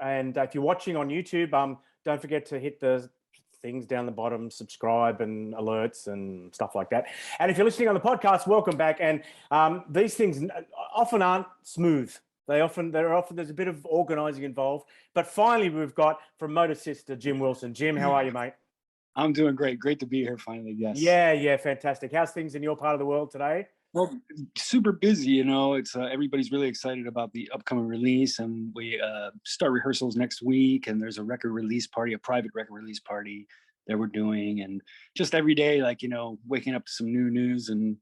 And if you're watching on YouTube, don't forget to hit the things down the bottom, subscribe and alerts and stuff like that. And if you're listening on the podcast, welcome back. And these things often aren't smooth. There's a bit of organising involved. But finally, we've got from Motor Sister, Jim Wilson. Jim, how are you, mate? I'm doing great. Great to be here finally. Yes. Yeah, fantastic. How's things in your part of the world today? Well, super busy. You know, it's everybody's really excited about the upcoming release, and we start rehearsals next week. And there's a record release party, a private record release party that we're doing, and just every day, like, you know, waking up to some new news and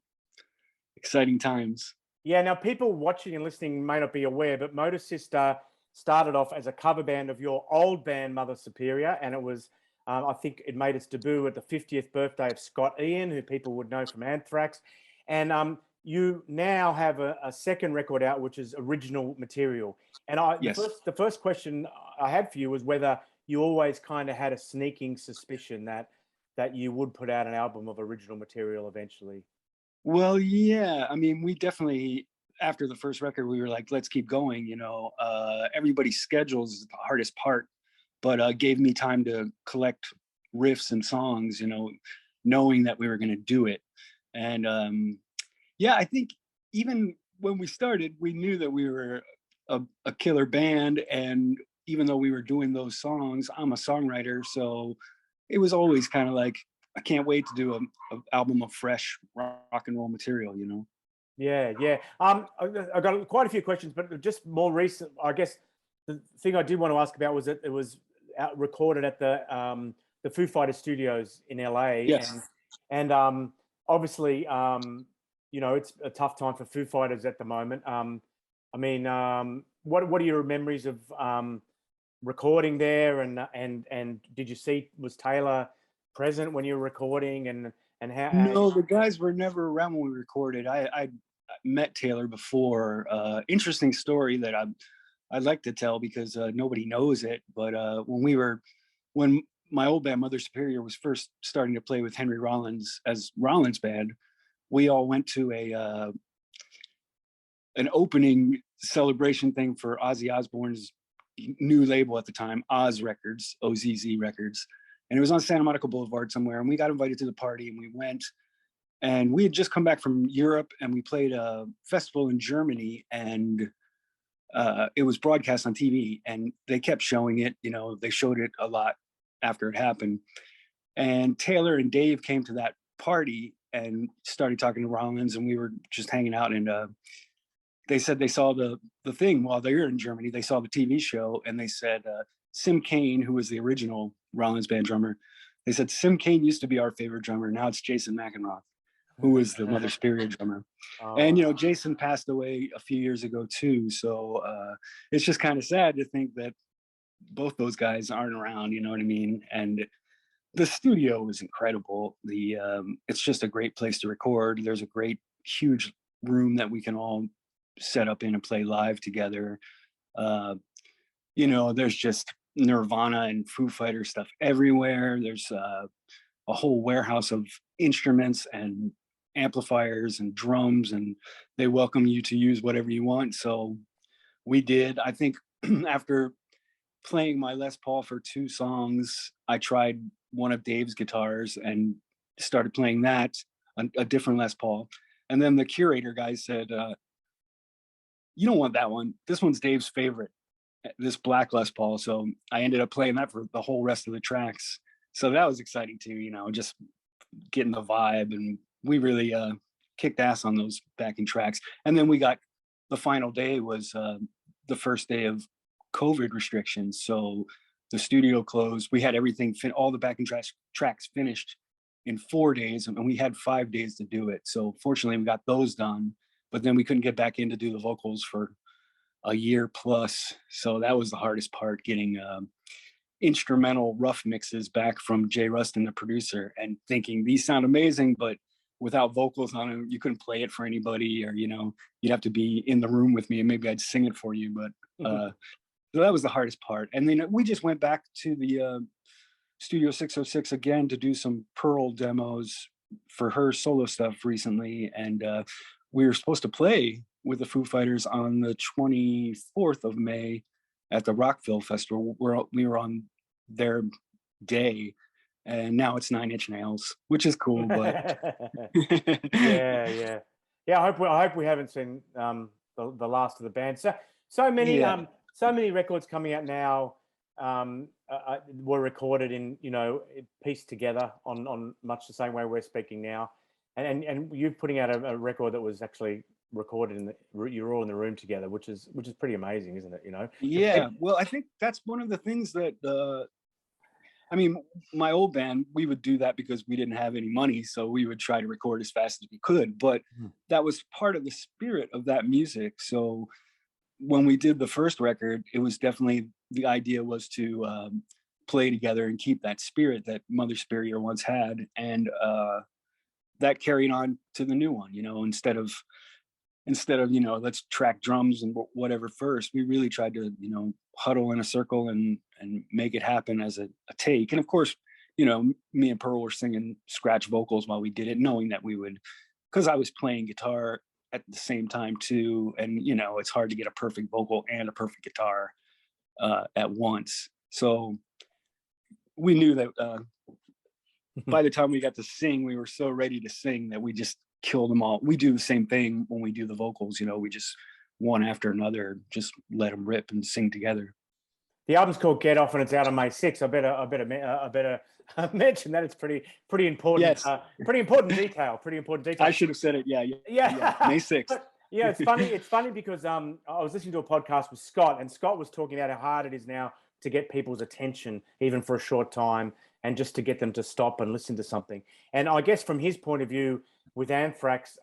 exciting times. Yeah. Now, people watching and listening may not be aware, but Motor Sister started off as a cover band of your old band, Mother Superior, and it was. I think it made its debut at the 50th birthday of Scott Ian, who people would know from Anthrax. And you now have a second record out, which is original material. And Yes. The first question I had for you was whether you always kind of had a sneaking suspicion that you would put out an album of original material eventually. Well, yeah. I mean, we definitely, after the first record, we were like, let's keep going. You know, everybody's schedules is the hardest part, but gave me time to collect riffs and songs, you know, knowing that we were going to do it. And yeah, I think even when we started, we knew that we were a killer band. And even though we were doing those songs, I'm a songwriter. So it was always kind of like, I can't wait to do an album of fresh rock and roll material, you know? Yeah. I got quite a few questions, but just more recent, I guess the thing I did want to ask about was that it was recorded at the Foo Fighters studios in LA. Yes. And obviously, you know, it's a tough time for Foo Fighters at the moment. I mean, what are your memories of recording there? And did you see, was Taylor present when you were recording? And how? No, the guys were never around when we recorded. I met Taylor before. Interesting story that I'd like to tell because nobody knows it. But when my old band, Mother Superior, was first starting to play with Henry Rollins as Rollins' band, we all went to an opening celebration thing for Ozzy Osbourne's new label at the time, Oz Records, OZZ Records. And it was on Santa Monica Boulevard somewhere. And we got invited to the party and we went. And we had just come back from Europe and we played a festival in Germany, and it was broadcast on TV and they kept showing it. You know, they showed it a lot after it happened. And Taylor and Dave came to that party and started talking to Rollins, and we were just hanging out. And they said they saw the thing while they were in Germany. They saw the TV show, and they said Sim Cain, who was the original Rollins band drummer, they said Sim Cain used to be our favorite drummer. Now it's Jason McEnroe, who was the Mother Superior drummer. And, you know, Jason passed away a few years ago too. So it's just kind of sad to think that both those guys aren't around, you know what I mean? And the studio is incredible. It's just a great place to record. There's a great, huge room that we can all set up in and play live together. You know, there's just Nirvana and Foo Fighters stuff everywhere. There's a whole warehouse of instruments and amplifiers and drums, and they welcome you to use whatever you want. So we did. I think after playing my Les Paul for 2 songs, I tried one of Dave's guitars and started playing that, a different Les Paul. And then the curator guy said, you don't want that one. This one's Dave's favorite, this black Les Paul. So I ended up playing that for the whole rest of the tracks. So that was exciting too, you know, just getting the vibe. And we really kicked ass on those backing tracks. And then we got, the final day was the first day of COVID restrictions. So the studio closed. We had everything, all the backing tracks finished in 4 days, and we had 5 days to do it. So fortunately we got those done, but then we couldn't get back in to do the vocals for a year plus. So that was the hardest part, getting instrumental rough mixes back from Jay Rustin, the producer, and thinking these sound amazing, but without vocals on them, you couldn't play it for anybody, or, you know, you'd have to be in the room with me and maybe I'd sing it for you. But so that was the hardest part. And then we just went back to the Studio 606 again to do some Pearl demos for her solo stuff recently. And we were supposed to play with the Foo Fighters on the 24th of May, at the Rockville Festival. We were on their day, and now it's 9 Inch Nails, which is cool. But yeah. I hope we haven't seen the last of the band. So many records coming out now were recorded in, pieced together on much the same way we're speaking now, and you're putting out a record that was actually recorded you're all in the room together, which is pretty amazing, isn't it? Yeah. Well, I think that's one of the things that I mean, my old band, we would do that because we didn't have any money, so we would try to record as fast as we could. But that was part of the spirit of that music. So when we did the first record, it was definitely, the idea was to play together and keep that spirit that Mother Superior once had, and that carried on to the new one. Instead of let's track drums and whatever first, we really tried to huddle in a circle and make it happen as a take. And of course, me and Pearl were singing scratch vocals while we did it, knowing that we would, because I was playing guitar at the same time too, and it's hard to get a perfect vocal and a perfect guitar at once. So we knew that by the time we got to sing, we were so ready to sing that we just kill them all. We do the same thing when we do the vocals. We just one after another, just let them rip and sing together. The album's called Get Off, and it's out on May 6th. I better mention that. It's pretty important. Yes. Pretty important detail. I should have said it. Yeah. May 6th. But, it's funny. It's funny because I was listening to a podcast with Scott, and Scott was talking about how hard it is now to get people's attention, even for a short time, and just to get them to stop and listen to something. And I guess from his point of view, with Anthrax,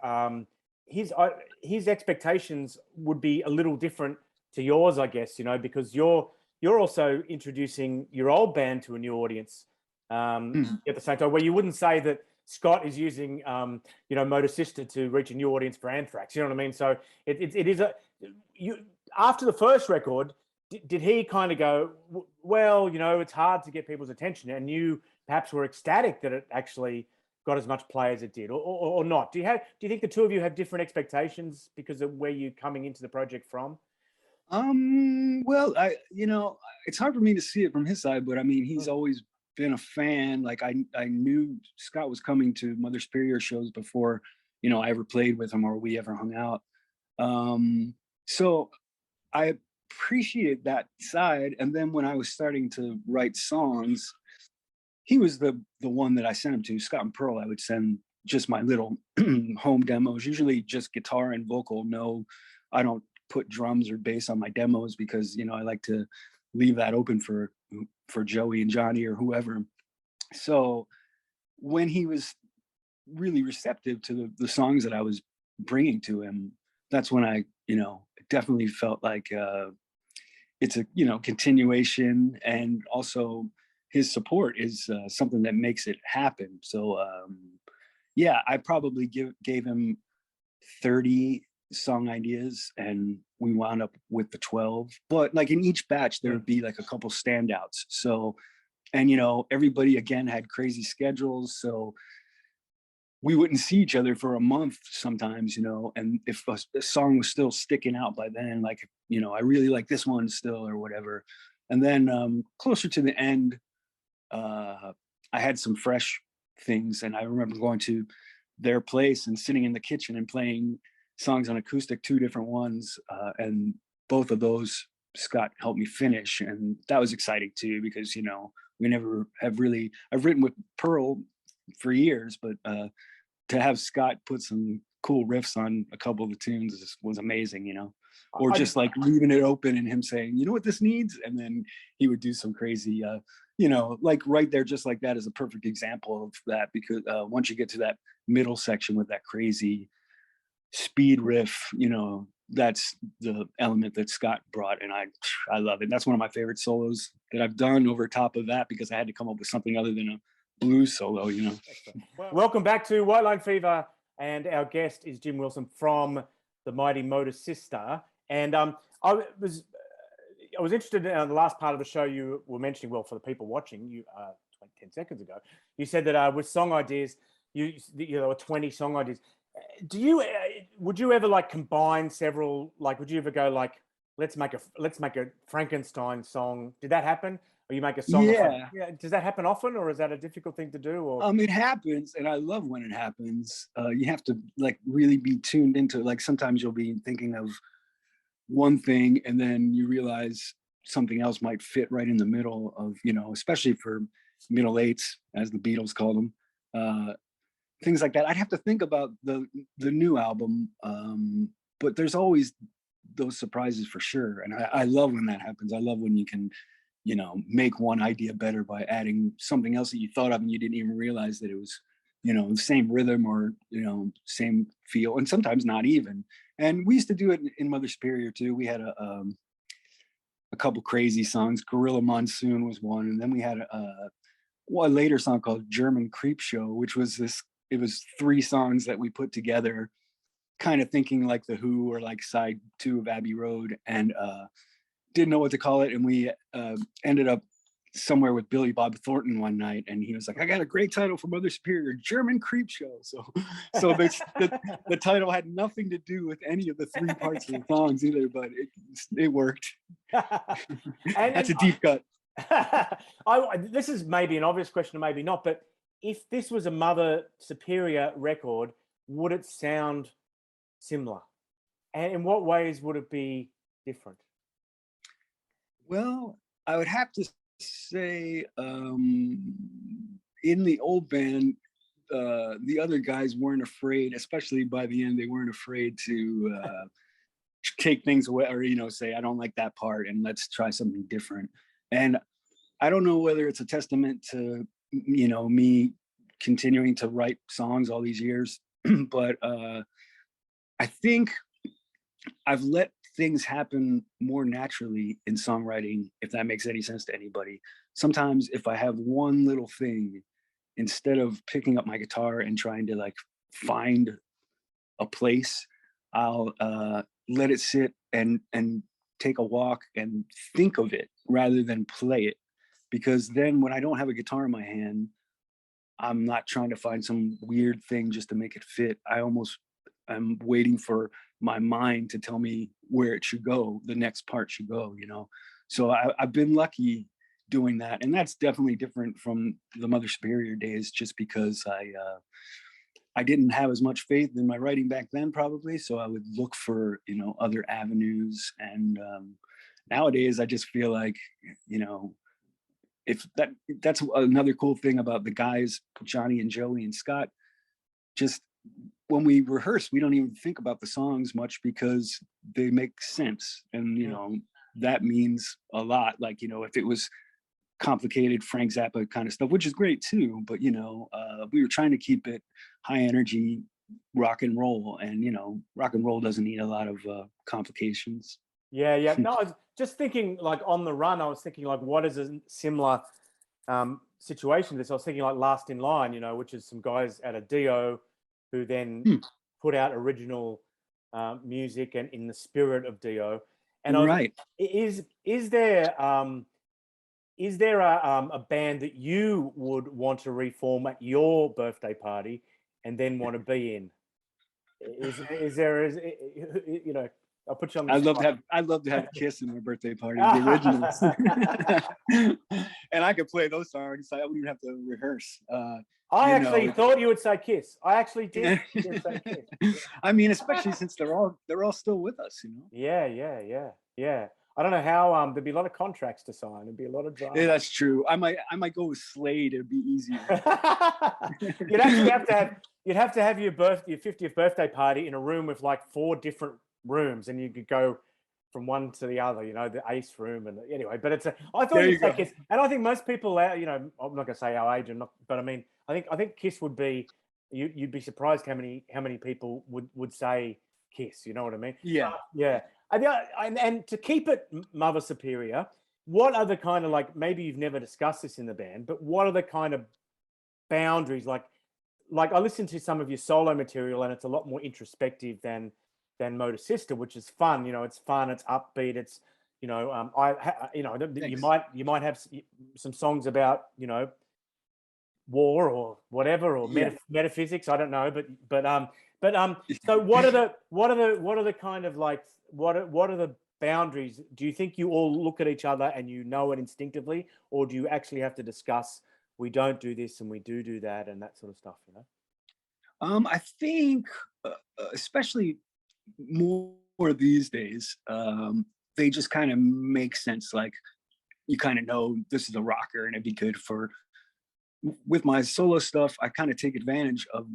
his expectations would be a little different to yours, I guess, because you're also introducing your old band to a new audience at the same time, where you wouldn't say that Scott is using, Motor Sister to reach a new audience for Anthrax. You know what I mean? So it is after the first record, did he kind of go, well, it's hard to get people's attention, and you perhaps were ecstatic that it actually got as much play as it did, or not? Do you think the two of you have different expectations because of where you're coming into the project from? Well, it's hard for me to see it from his side, but I mean, he's always been a fan. Like I knew Scott was coming to Mother Superior shows before, I ever played with him or we ever hung out. So I appreciate that side. And then when I was starting to write songs, he was the one that I sent him to. Scott and Pearl, I would send just my little home demos, usually just guitar and vocal. No, I don't put drums or bass on my demos because, I like to leave that open for Joey and Johnny or whoever. So when he was really receptive to the songs that I was bringing to him, that's when I, definitely felt like it's a, continuation, and also his support is something that makes it happen. So I probably gave him 30 song ideas, and we wound up with the 12. But like in each batch, there would be like a couple standouts. So, and everybody again had crazy schedules, so we wouldn't see each other for a month sometimes, and if a song was still sticking out by then, like, I really like this one still or whatever. And then closer to the end, I had some fresh things, and I remember going to their place and sitting in the kitchen and playing songs on acoustic, 2 different ones, and both of those Scott helped me finish, and that was exciting too, because we never have really, I've written with Pearl for years, but to have Scott put some cool riffs on a couple of the tunes was amazing, or just like leaving it open and him saying, you know what this needs, and then he would do some crazy like right there, just like that is a perfect example of that, because once you get to that middle section with that crazy speed riff, that's the element that Scott brought, and I love it. That's one of my favorite solos that I've done over top of that, because I had to come up with something other than a blues solo, Well, welcome back to White Line Fever, and our guest is Jim Wilson from the mighty Motor Sister. And I was interested in the last part of the show. You were mentioning, well, for the people watching, you 10 seconds ago, you said that with song ideas, there were 20 song ideas. Would you ever like combine several, like, would you ever go like, let's make a Frankenstein song. Did that happen? Or you make a song? Yeah. Yeah. Does that happen often, or is that a difficult thing to do? Or It happens, and I love when it happens. You have to like really be tuned into it. Like sometimes you'll be thinking of one thing, and then you realize something else might fit right in the middle of, especially for middle eights, as the Beatles called them. Things like that. I'd have to think about the new album, but there's always those surprises for sure, and I love when that happens. I love when you can make one idea better by adding something else that you thought of and you didn't even realize that it was the same rhythm or same feel, and sometimes not even. And we used to do it in Mother Superior too. We had a couple crazy songs. Gorilla Monsoon was one, and then we had a later song called German Creep Show, which was it was 3 songs that we put together, kind of thinking like the Who or like side 2 of Abbey Road, and didn't know what to call it. And we ended up somewhere with Billy Bob Thornton one night, and he was like, I got a great title for Mother Superior, German Creep Show. So the title had nothing to do with any of the 3 parts of the songs either, but it worked. That's a deep cut. This is maybe an obvious question or maybe not, but if this was a Mother Superior record, would it sound similar? And in what ways would it be different? Well, I would have to say in the old band, the other guys weren't afraid, especially by the end, they weren't afraid to take things away or, say, I don't like that part and let's try something different. And I don't know whether it's a testament to, me continuing to write songs all these years, but I think I've let things happen more naturally in songwriting, if that makes any sense to anybody. Sometimes if I have one little thing, instead of picking up my guitar and trying to like find a place, I'll let it sit and take a walk and think of it rather than play it. Because then when I don't have a guitar in my hand, I'm not trying to find some weird thing just to make it fit. I'm waiting for my mind to tell me where it should go, the next part should go, So I've been lucky doing that. And that's definitely different from the Mother Superior days, just because I didn't have as much faith in my writing back then, probably. So I would look for, other avenues. And nowadays I just feel like, if that's another cool thing about the guys, Johnny and Joey and Scott, just when we rehearse, we don't even think about the songs much because they make sense. And, that means a lot. Like, if it was complicated Frank Zappa kind of stuff, which is great too, but, we were trying to keep it high energy rock and roll, and, rock and roll doesn't need a lot of complications. Yeah. No, I was just thinking like on the run, I was thinking like, what is a similar situation to this? I was thinking like Last in Line, which is some guys at a Dio who then put out original music and in the spirit of Dio. And right. Is there a band that you would want to reform at your birthday party and then want to be in? Is there I'll put you on the spot. I'd love to have Kiss in my birthday party, the originals. And I could play those songs. I wouldn't even have to rehearse. I actually thought you would say Kiss. I actually did say Kiss. I mean, especially since they're all still with us, Yeah. I don't know how there'd be a lot of contracts to sign. There'd be a lot of drama. Yeah, that's true. I might go with Slade. It'd be easier. You'd have to have your 50th birthday party in a room with like 4 different rooms, and you could go from one to the other, the Ace room. And anyway, but I thought you'd say Kiss, and I think most people, I'm not going to say our age, but I mean, I think Kiss would be. You'd be surprised how many people would say Kiss. You know what I mean? Yeah. Yeah. And to keep it Mother Superior, what are the kind of like, maybe you've never discussed this in the band, but what are the kind of boundaries? Like I listened to some of your solo material, and it's a lot more introspective than Motor Sister, which is fun. It's fun, it's upbeat, it's you might have some songs about war or whatever, or metaphysics. I don't know, but so what are the kind of like what are the boundaries, do you think you all look at each other and you know it instinctively, or do you actually have to discuss, we don't do this and we do that and that sort of stuff, you know? I think, especially more these days, they just kind of make sense. Like, you kind of know this is a rocker and it'd be good for. With my solo stuff, I kind of take advantage of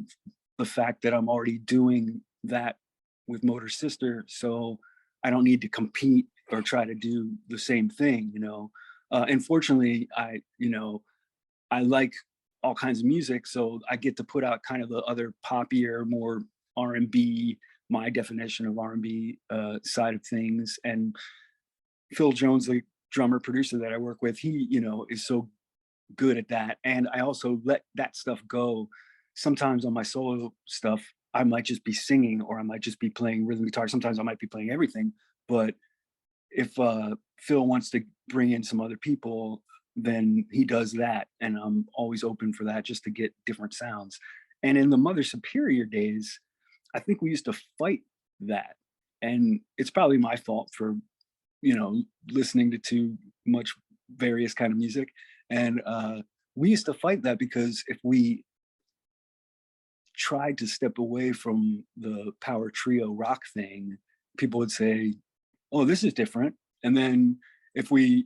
the fact that I'm already doing that with Motor Sister, so I don't need to compete or try to do the same thing, you know. And fortunately, I like all kinds of music, so I get to put out kind of the other poppier, more R&B, my definition of R&B side of things. And Phil Jones, the drummer producer that I work with, he, is so good at that. And I also let that stuff go. Sometimes on my solo stuff, I might just be singing, or I might just be playing rhythm guitar. Sometimes I might be playing everything. But if Phil wants to bring in some other people, then he does that. And I'm always open for that, just to get different sounds. And in the Mother Superior days, I think we used to fight that. And it's probably my fault for, listening to too much various kind of music. And we used to fight that, because if we tried to step away from the power trio rock thing, people would say, oh, this is different. And then if we,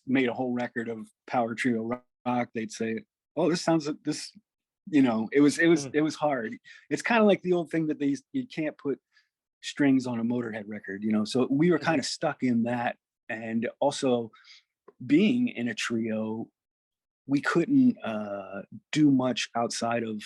made a whole record of power trio rock, they'd say, oh, this sounds like this, it was hard. It's kind of like the old thing that you can't put strings on a Motorhead record, so we were kind of stuck in that. And also, being in a trio, we couldn't do much outside of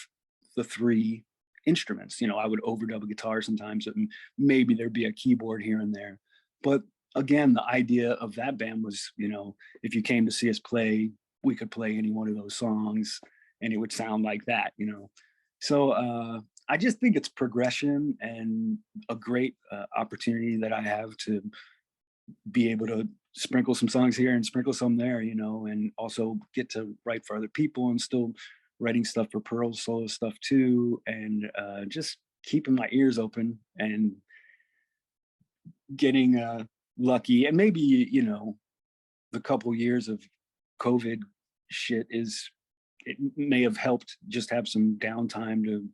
the three instruments. I would overdub a guitar sometimes, and maybe there'd be a keyboard here and there. But again, the idea of that band was, if you came to see us play, we could play any one of those songs and it would sound like that, So I just think it's progression, and a great opportunity that I have to be able to sprinkle some songs here and sprinkle some there, and also get to write for other people, and still writing stuff for Pearl's solo stuff too, and just keeping my ears open and getting lucky. And maybe, the couple years of COVID shit it may have helped just have some downtime to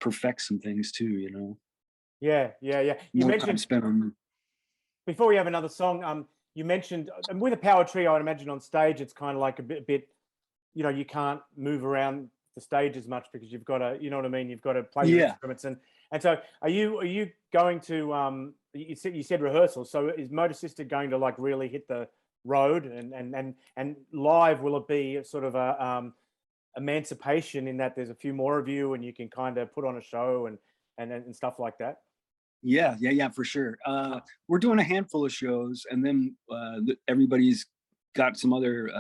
perfect some things too, Yeah. You more time mentioned, spent on. before we have another song, you mentioned, and with a power trio, I'd imagine on stage it's kind of like a bit, you can't move around the stage as much, because you've got to, you know what I mean, you've got to play your instruments. And so are you going to you said rehearsal, so is Motor Sister going to like really hit the road, and live, will it be sort of a emancipation in that there's a few more of you and you can kind of put on a show and stuff like that? Yeah, for sure. We're doing a handful of shows, and then everybody's got some other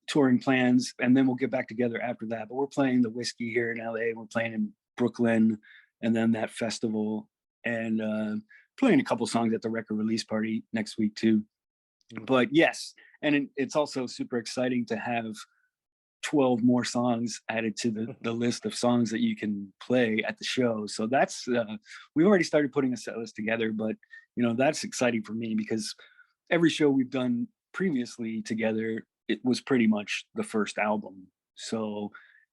touring plans, and then we'll get back together after that. But we're playing the Whiskey here in LA, we're playing in Brooklyn, and then that festival, and playing a couple songs at the record release party next week too. But yes, and it's also super exciting to have 12 more songs added to the list of songs that you can play at the show. So that's we've already started putting a set list together, but that's exciting for me, because every show we've done previously together, it was pretty much the first album. So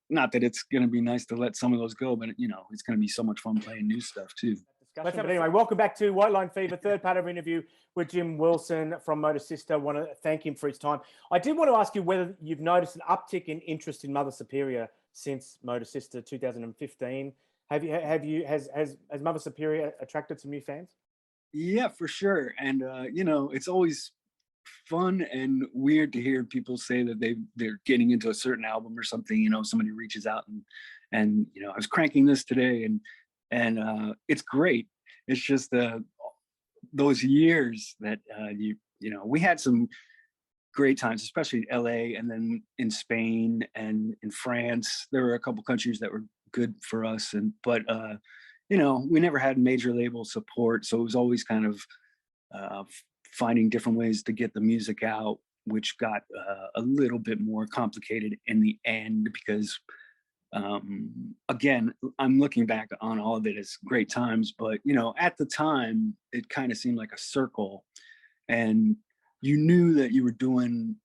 not that it's going to be nice to let some of those go, but it's going to be so much fun playing new stuff too. But anyway, welcome back to White Line Fever, third part of our interview with Jim Wilson from Motor Sister. I want to thank him for his time. I did want to ask you whether you've noticed an uptick in interest in Mother Superior since Motor Sister 2015. Has Mother Superior attracted some new fans? Yeah, for sure. And it's always fun and weird to hear people say that they're getting into a certain album or something. Somebody reaches out and I was cranking this today, and it's great. It's just those years that we had some great times, especially in LA, and then in Spain and in France. There were a couple countries that were good for us, but we never had major label support, so it was always kind of finding different ways to get the music out, which got a little bit more complicated in the end, because again, I'm looking back on all of it as great times, but at the time it kind of seemed like a circle. and you knew that you were doing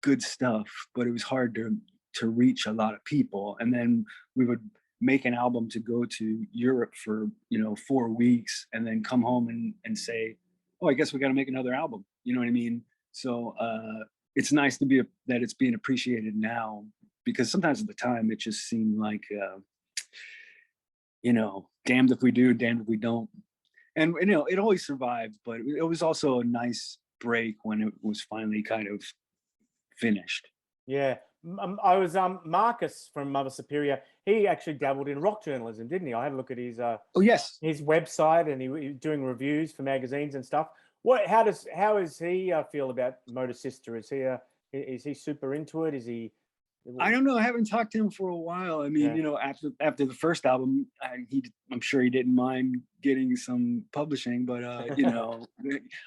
good stuff, but it was hard to reach a lot of people. And then we would make an album to go to Europe for 4 weeks, and then come home and say, oh, I guess we got to make another album. You know what I mean? So it's nice to that it's being appreciated now, because sometimes at the time it just seemed like damned if we do, damned if we don't. And it always survived, but it was also a nice break when it was finally kind of finished. Yeah. I was Marcus from Mother Superior. He actually dabbled in rock journalism, didn't he? I had a look at his oh yes, his website, and he was doing reviews for magazines and stuff. How does he feel about Motor Sister? Is he super into it? Is he? I don't know. I haven't talked to him for a while. I mean, after the first album, I'm sure he didn't mind getting some publishing, but I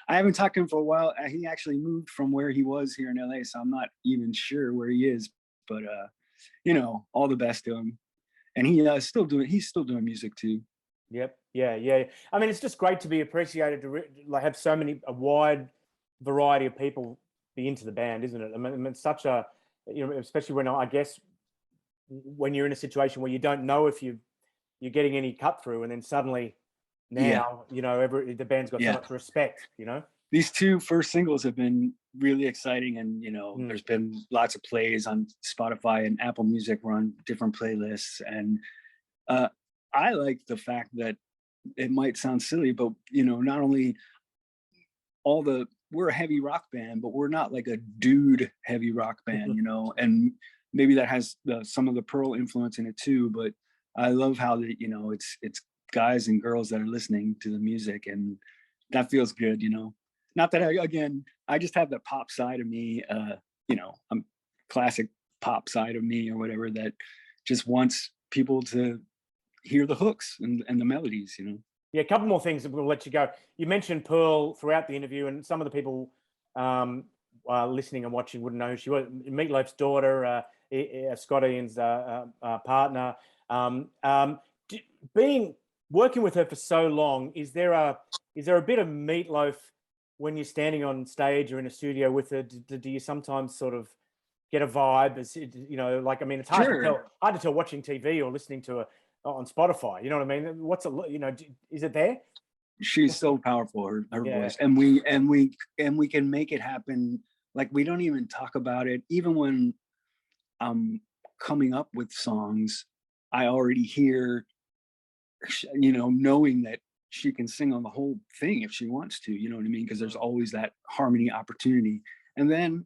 haven't talked to him for a while. He actually moved from where he was here in LA, so I'm not even sure where he is. But all the best to him. And he's still doing music too. Yep. Yeah. I mean, it's just great to be appreciated, to have a wide variety of people be into the band, isn't it? I mean, it's such a, especially when, I guess, when you're in a situation where you don't know if you're getting any cut through, and then suddenly now, the band's got so much respect, These 2 first singles have been really exciting, and there's been lots of plays on Spotify and Apple Music. We're on different playlists, and I like the fact that it might sound silly, but not only we're a heavy rock band, but we're not like a dude heavy rock band, and maybe that has some of the Pearl influence in it too. But I love how it's guys and girls that are listening to the music, and that feels good, Not that I just have the pop side of me, I'm classic pop side of me or whatever, that just wants people to hear the hooks and the melodies, Yeah, a couple more things that we'll let you go. You mentioned Pearl throughout the interview, and some of the people listening and watching wouldn't know who she was. Meatloaf's daughter, Scott Ian's partner. Working with her for so long, is there a bit of Meatloaf when you're standing on stage or in a studio with her? Do you sometimes sort of get a vibe? It's hard to tell watching TV or listening to her on Spotify, you know what I mean? Is it there? She's so powerful, her voice, and we can make it happen. Like, we don't even talk about it. Even when I'm coming up with songs, I already hear, knowing that she can sing on the whole thing if she wants to, you know what I mean? Because there's always that harmony opportunity. And then,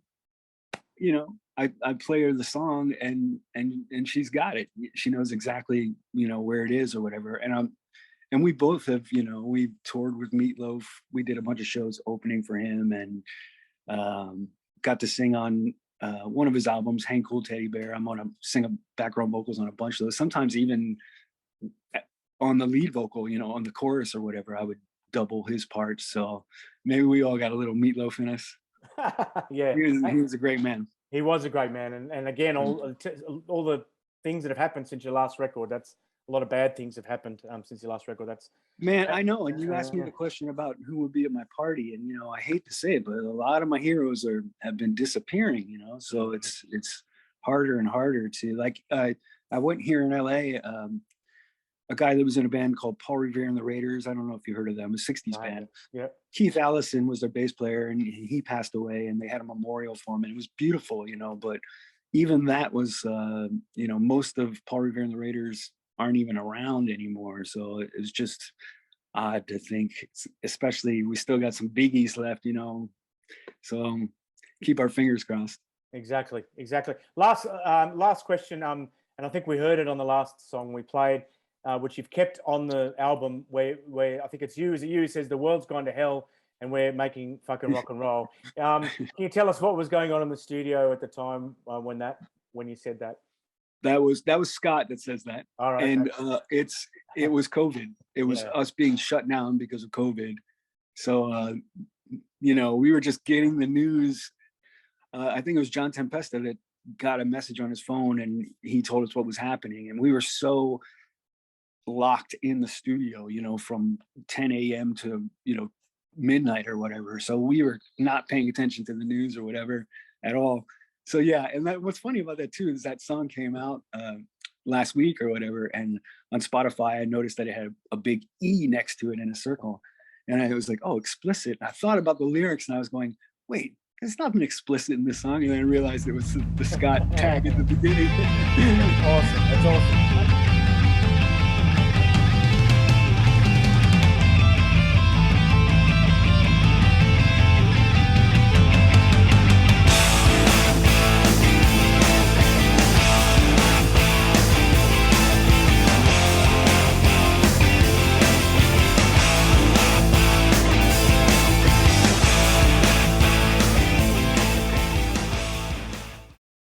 I play her the song, and she's got it. She knows exactly, where it is or whatever. And we both have, we toured with Meatloaf. We did a bunch of shows opening for him, and got to sing on one of his albums, Hang Cool Teddy Bear. I'm gonna sing background vocals on a bunch of those. Sometimes even on the lead vocal, on the chorus or whatever, I would double his parts. So maybe we all got a little Meatloaf in us. Yeah, he was a great man. He was a great man, and again, all the things that have happened since your last record. That's a lot of bad things have happened since your last record. I know. And you asked me the question about who would be at my party, and I hate to say it, but a lot of my heroes have been disappearing. So it's harder and harder to, like. I went here in LA. A guy that was in a band called Paul Revere and the Raiders. I don't know if you heard of them, a 60s band. Yeah. Keith Allison was their bass player, and he passed away, and they had a memorial for him, and it was beautiful, but even that was, most of Paul Revere and the Raiders aren't even around anymore. So it was just odd to think, especially we still got some biggies left, so keep our fingers crossed. Exactly. Last question. And I think we heard it on the last song we played, which you've kept on the album, where I think it's you. Is it you who says the world's gone to hell and we're making fucking rock and roll? Can you tell us what was going on in the studio at the time when you said that? That was Scott that says that. All right. And it was COVID. It was us being shut down because of COVID. So we were just getting the news. I think it was John Tempesta that got a message on his phone, and he told us what was happening. And we were so locked in the studio, from 10 a.m. to midnight or whatever. So we were not paying attention to the news or whatever at all. So yeah, and what's funny about that too is that song came out last week or whatever, and on Spotify I noticed that it had a big E next to it in a circle, and I was like, oh, explicit. I thought about the lyrics and I was going, wait, there's nothing explicit in this song, and then I realized it was the Scott tag at the beginning. Awesome, that's awesome.